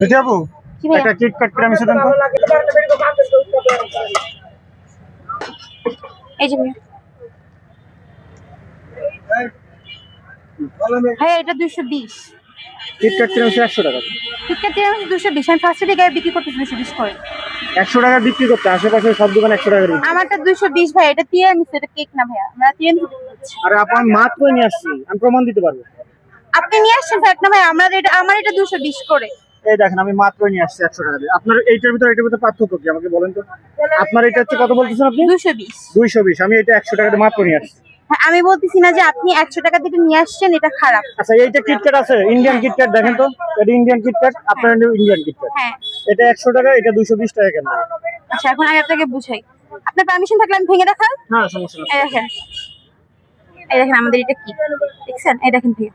দেখি আপু একটা কেক কাট করে আমি সেটা এই যে ভাইয়া এটা 220 কেক কাট করে 100 টাকা কিটক্যাট টিরামিসু 220 আমি ফার্স্টে দিকে বিক্রি করতেছি 220 করে 100 টাকা বিক্রি করতে আশেপাশে সব দোকান 100 টাকা করে আমারটা 220 ভাই এটা টিরামিসু এটা কেক না ভাইয়া আমরা টিরামিসু দিচ্ছি আরে আপু আমি মাত্র নিয়ে আসছি আমি প্রমাণ দিতে পারবো আপনি নিয়ে আসছেন ফ্যাক্ট না ভাই আমার এটা 220 করে এই দেখেন আমি মাত্র নিয়ে আসছি 100 টাকা দিয়ে আপনার এইটার ভিতরে পার্থক্য কি আমাকে বলেন তো আপনার এটা হচ্ছে কত বলতেছেন আপনি 220 আমি এটা 100 টাকা দিয়ে মাত্র নিয়ে আসছি আমি বলতেছি না যে আপনি 100 টাকা দিয়ে নিয়ে আসছেন এটা খারাপ আচ্ছা এইটা কিটক্যাট আছে ইন্ডিয়ান কিটক্যাট দেখেন তো এটা ইন্ডিয়ান কিটক্যাট আপনার ইন্ডিয়ান কিটক্যাট হ্যাঁ এটা 100 টাকা এটা 220 টাকা কেন আচ্ছা এখন আমি আপনাকে বুঝাই আপনার পারমিশন থাকলে আমি ভেঙে দেখাই হ্যাঁ সমস্যা নেই এই দেখেন আমাদের এটা কি দেখছেন এই দেখেন ভাই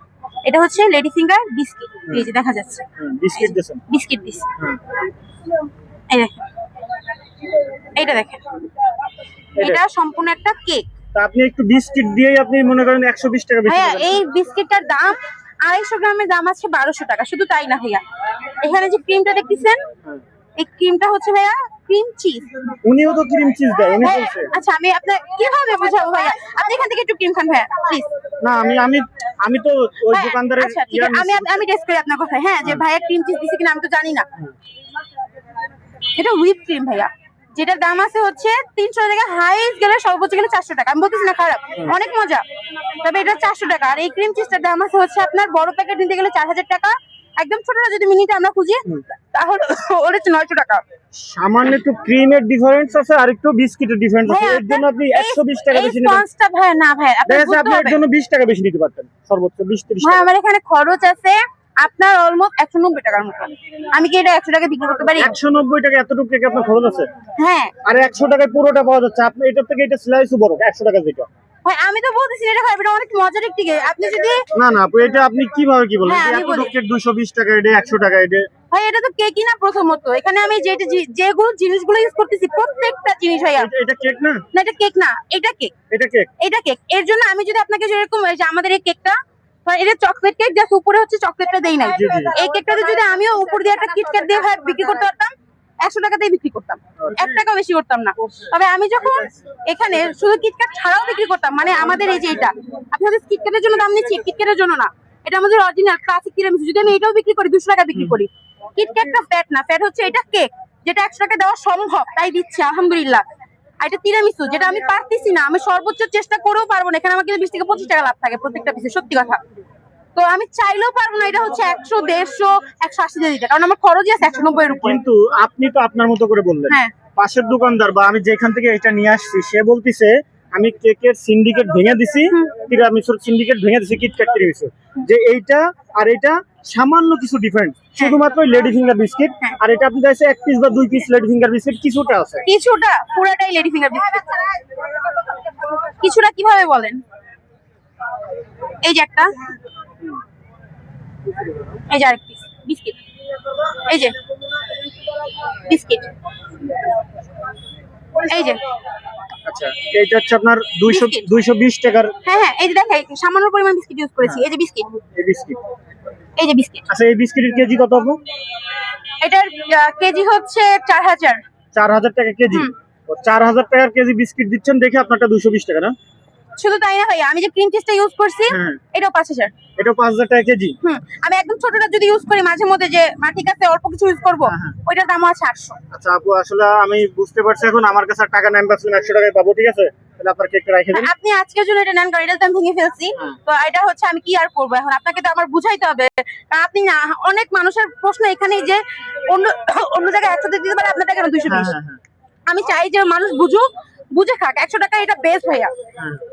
এটা হচ্ছে লেডি ফিঙ্গার বিস্কিট এই যে দেখা যাচ্ছে বিস্কিট দিয়েছেন বিস্কিট দিস এই দেখেন এইটা দেখেন এটা সম্পূর্ণ একটা কেক তা আপনি একটু বিস্কিট দিয়েই আপনি মনে করেন 120 টাকা বেশি ভাইয়া এই বিস্কিটটার দাম 250 গ্রামের দাম আছে 1200 টাকা শুধু তাই না ভাইয়া এখানে যে ক্রিমটা দেখতেছেন এই ক্রিমটা হচ্ছে ভাইয়া ক্রিম চিজ উনিও তো ক্রিম চিজ দেয় উনি বলছে আচ্ছা আমি আপনার কিভাবে বুঝাবো ভাইয়া আপনি এখান থেকে একটু ক্রিম খান ভাইয়া প্লিজ না আমি তো ওই দোকানদারের আচ্ছা ঠিক আছে আমি টেস্ট করি আপনার কথা হ্যাঁ যে ভাইয়া ক্রিম চিজ দিছে কিনা আমি তো জানি না এটা হুইপ ক্রিম ভাইয়া যেটার দাম আছে হচ্ছে 300 টাকা হাইস্ট গেলে সর্বোচ্চ গেলে 400 টাকা আমি বলতেছি না খারাপ অনেক মজা তবে এটা 400 টাকা আর এই ক্রিম চিজটার দাম আছে হচ্ছে আপনার বড় প্যাকেট নিতে গেলে 4000 টাকা একদম ছোটটা যদি মিনিটে আমরা খুঁজি তাহলে ওর হচ্ছে 900 টাকা সামান্য একটু ক্রিমের ডিফারেন্স আছে আর একটু বিস্কিটের ডিফারেন্স আছে এর জন্য আপনি 120 টাকা বেশি নেবেন এই ভাই না ভাই আপনি এর জন্য 20 টাকা বেশি নিতে পারতেন সর্বোচ্চ 20-30 ভাই টাকা আমার এখানে খরচ আছে আপনার অলমোস্ট 190 টাকার মতো আমি কি এটা 100 টাকা বিক্রি করতে পারি 190 টাকা এতটুকু কেক আপনার খরচ আছে হ্যাঁ আর 100 টাকায় পুরোটা পাওয়া যাচ্ছে আপনি এটার থেকে এটা স্লাইসও বড় 100 টাকা যেটা ভাই আমি তো বলতেছি এটা খারাপ এটা অনেক মজার একটি কেক আপনি যদি না আপু এটা আপনি কিভাবে কি বলেন হ্যাঁ, এতটুকু কেক 220 টাকা এটা 100 টাকা এটা ভাই এটা তো কেকই না প্রথমত এখানে আমি যেগুলো জিনিসগুলো ইউজ করতেছি প্রত্যেকটা জিনিস ভাইয়া এটা কেক না না এটা কেক না এটা কেক এটা কেক এর জন্য আমি যদি আপনাকে যেরকম এই যে আমাদের এই কেকটা এটা চকলেট কেক জাস্ট উপরে হচ্ছে চকলেটটা দেই নাই এই কেকটাতে যদি আমিও উপর দিয়ে একটা কিটক্যাট দিয়ে ভাই বিক্রি করতে পারতাম 100 টাকাতেই বিক্রি করতাম 1 টাকা বেশি করতাম না তবে আমি যখন এখানে শুধু কিটক্যাট ছাড়াও বিক্রি করতাম মানে আমাদের এই যে এটা আপনাদের কিটক্যাটের জন্য দাম নিচ্ছি কিটক্যাটের জন্য না এটা আমাদের অরিজিনাল ক্লাসিক টিরামিসু যদি আমি এটাও বিক্রি করি 200 টাকা বিক্রি করি কিটক্যাটটা ফ্যাট না ফ্যাট হচ্ছে এটা কেক যেটা 100 টাকা দেওয়া সম্ভব তাই দিচ্ছি আলহামদুলিল্লাহ আর এটা টিরামিসু যেটা আমি পারতেছি না আমি সর্বোচ্চ চেষ্টা করেও পারবো না এখানে আমার কিন্তু 20 থেকে 25 টাকা লাভ থাকে প্রত্যেকটা পিসে সত্যি কথা তো আমি চাইলেও পারবো না এটা হচ্ছে 100 150 180 দিয়ে দিতে কারণ আমার খরচই আছে 190 এর উপর কিন্তু আপনি তো আপনার মতো করে বললেন পাশের দোকানদার বা আমি যেখান থেকে এটা নিয়ে আসছি সে বলতিছে আমি কেকের সিন্ডিকেট ভেঙে দিছি টিরামিসুর সিন্ডিকেট ভেঙে দিছি কিটক্যাট টিরামিসু যে এইটা আর এটা সামান্য কিছু ডিফারেন্ট শুধুমাত্র লেডি ফিঙ্গার বিস্কিট আর এটা আপনি চাইছে 1 পিস বা 2 পিস লেডি ফিঙ্গার বিস্কিট কিছুটা আছে কিছুটা পুরোটাই লেডি ফিঙ্গার বিস্কিট কিছুটা কিভাবে বলেন এই যে একটা এই যে আরেক পিস বিস্কিট এই যে বিস্কিট এই যে আচ্ছা এইটা হচ্ছে আপনার 220 টাকার হ্যাঁ এই যে দেখেন সামান্য পরিমাণ বিস্কিট ইউজ করেছি এই যে বিস্কিট এই যে বিস্কিট আচ্ছা এই বিস্কিটের কেজি কত আপু এটার কেজি হচ্ছে 4000 টাকা কেজি 4000 টাকার কেজি বিস্কিট দিচ্ছেন দেখে আপনারটা 220 টাকা না শুধু তাই না ভাই আমি যে ক্রিম চিজটা ইউজ করছি এটাও 5000 এটাও 5000 টাকা কেজি আমি একদম ছোটটা যদি ইউজ করি মাঝে মধ্যে যে ঠিক আছে অল্প কিছু ইউজ করব ওইটার দাম আছে 800 আচ্ছা আপু আসলে আমি বুঝতে পারছি এখন আমার কাছে টাকা নেন বাসলে 100 টাকায় পাবো ঠিক আছে তাহলে আপনার কেকটা রেখে দিন আপনি আজকের জন্য এটা নেন কারণ এটা দাম ভেঙে ফেলছি তো এটা হচ্ছে আমি কি আর করব এখন আপনাকে তো আমার বুঝাইতে হবে কারণ আপনি না অনেক মানুষের প্রশ্ন এখানেই যে অন্য জায়গায় 100 দিতে পারে আপনার টাকা 220 আমি চাই যে মানুষ বুঝে খাক 100 টাকা এটা বেস্ট ভাইয়া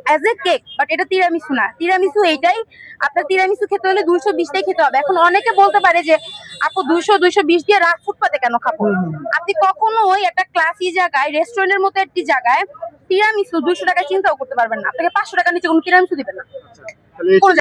অ্যাজ এ কেক বাট এটা টিরামিসু না টিরামিসু এইটাই আপনার টিরামিসু খেতে হলে 220 টাই খেতে হবে এখন অনেকে বলতে পারে যে আপু 220 দিয়ে রাত ফুটপাতে কেন খাবো আপনি কখনো ওই একটা ক্লাসি জায়গায় রেস্টুরেন্টের মতো একটি জায়গায় টিরামিসু 200 টাকা চিন্তাও করতে পারবেন না আপনাকে 500 টাকা নিচে কোনো টিরামিসু দিবেন না